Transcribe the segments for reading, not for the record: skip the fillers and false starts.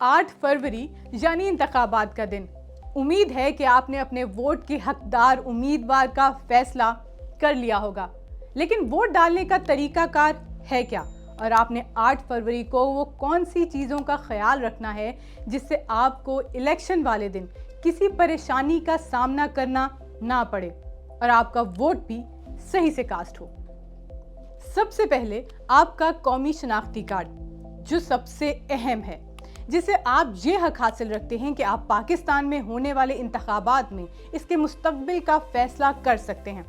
8 फरवरी यानी इंतखाबात का दिन। उम्मीद है कि आपने अपने वोट के हकदार उम्मीदवार का फैसला कर लिया होगा, लेकिन वोट डालने का तरीकाकार है क्या, और आपने 8 फरवरी को वो कौन सी चीज़ों का ख्याल रखना है जिससे आपको इलेक्शन वाले दिन किसी परेशानी का सामना करना ना पड़े और आपका वोट भी सही से कास्ट हो। सबसे पहले आपका कौमी शनाख्ती कार्ड, जो सबसे अहम है, जिसे आप ये हक हासिल रखते हैं कि आप पाकिस्तान में होने वाले इंतखाबात में इसके मुस्तकबिल का फैसला कर सकते हैं।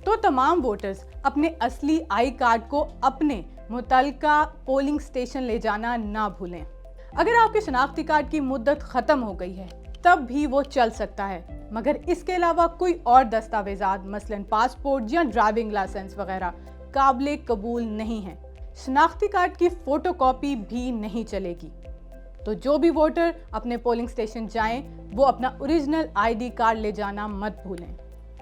तो तमाम वोटर्स अपने असली आई कार्ड को अपने मुतल्लिका पोलिंग स्टेशन ले जाना ना भूलें। अगर आपके शनाख्ती कार्ड की मुद्दत ख़त्म हो गई है तब भी वो चल सकता है, मगर इसके अलावा कोई और दस्तावेज़ात मसलन पासपोर्ट या ड्राइविंग लाइसेंस वगैरह काबिल कबूल नहीं है। शनाख्ती कार्ड की फ़ोटो कॉपी भी नहीं चलेगी। तो जो भी वोटर अपने पोलिंग स्टेशन जाएं, वो अपना ओरिजिनल आईडी कार्ड ले जाना मत भूलें।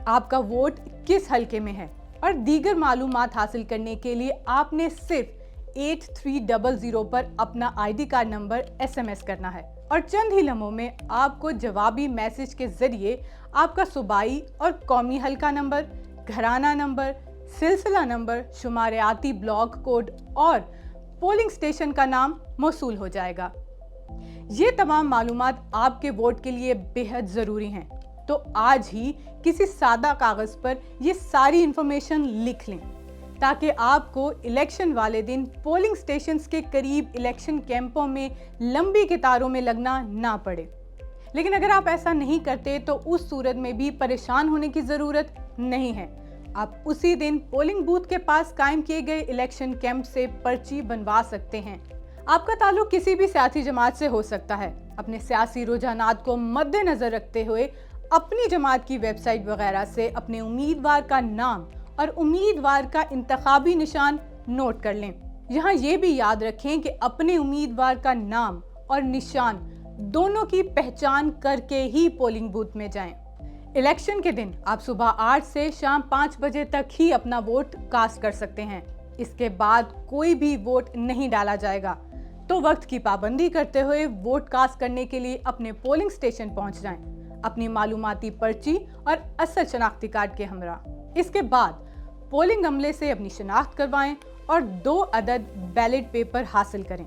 आपका वोट किस हलके में है और दीगर मालूमात हासिल करने के लिए आपने सिर्फ 8300 पर अपना आईडी कार्ड नंबर SMS करना है और चंद ही लम्हों में आपको जवाबी मैसेज के जरिए आपका सूबाई और कौमी हलका नंबर, घराना नंबर, सिलसिला नंबर, शुमारियाती ब्लॉक कोड और पोलिंग स्टेशन का नाम मौसूल हो जाएगा। ये तमाम मालूमात आपके वोट के लिए बेहद ज़रूरी हैं, तो आज ही किसी सादा कागज़ पर ये सारी इंफॉर्मेशन लिख लें ताकि आपको इलेक्शन वाले दिन पोलिंग स्टेशंस के करीब इलेक्शन कैंपों में लंबी कतारों में लगना ना पड़े। लेकिन अगर आप ऐसा नहीं करते तो उस सूरत में भी परेशान होने की ज़रूरत नहीं है। आप उसी दिन पोलिंग बूथ के पास कायम किए गए इलेक्शन कैंप से पर्ची बनवा सकते हैं। आपका ताल्लुक किसी भी सियासी जमात से हो सकता है। अपने सियासी रुझानात को मद्देनजर रखते हुए अपनी जमात की वेबसाइट वगैरह से अपने उम्मीदवार का नाम और उम्मीदवार का इंतखाबी निशान नोट कर लें। यहाँ ये भी याद रखें कि अपने उम्मीदवार का नाम और निशान दोनों की पहचान करके ही पोलिंग बूथ में जाएं। इलेक्शन के दिन आप सुबह 8 से शाम 5 बजे तक ही अपना वोट कास्ट कर सकते हैं। इसके बाद कोई भी वोट नहीं डाला जाएगा। तो वक्त की पाबंदी करते हुए वोट कास्ट करने के लिए अपने पोलिंग स्टेशन पहुंच जाएं, अपनी मालूमाती पर्ची और असल शनाख्ती कार्ड के हमरा। इसके बाद पोलिंग अमले से अपनी शनाख्त करवाएं और 2 अदद बैलेट पेपर हासिल करें।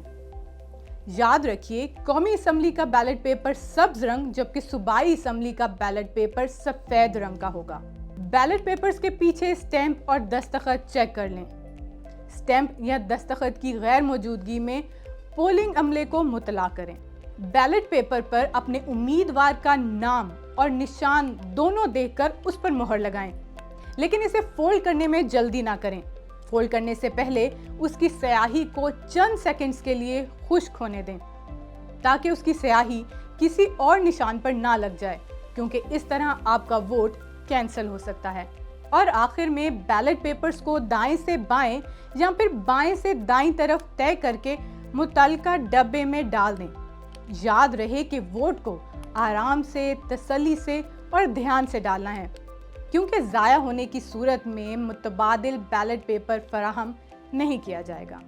याद रखिए, कौमी असम्बली का बैलेट पेपर सब्ज रंग जबकि सूबाई असम्बली का बैलेट पेपर सफेद रंग का होगा। बैलेट पेपर्स के पीछे स्टैंप और दस्तखत चेक कर लें। स्टैंप या दस्तखत की गैर मौजूदगी में पोलिंग अमले को मुतला करें। बैलेट पेपर पर अपने उम्मीदवार का नाम और निशान दोनों देखकर उस पर मोहर लगाएं, लेकिन इसे फोल्ड करने में जल्दी ना करें। फोल्ड करने से पहले उसकी स्याही को चंद सेकंड्स के लिए खुश्क होने दें ताकि उसकी स्याही किसी और निशान पर ना लग जाए, क्योंकि इस तरह आपका वोट कैंसिल हो सकता है। और आखिर में बैलेट पेपर्स को दाएं से बाएं या फिर बाएं से दाईं तरफ तय करके मुतल्लिका डब्बे में डाल दें। याद रहे कि वोट को आराम से, तसल्ली से और ध्यान से डालना है, क्योंकि ज़ाया होने की सूरत में मुतबादिल बैलेट पेपर फराहम नहीं किया जाएगा।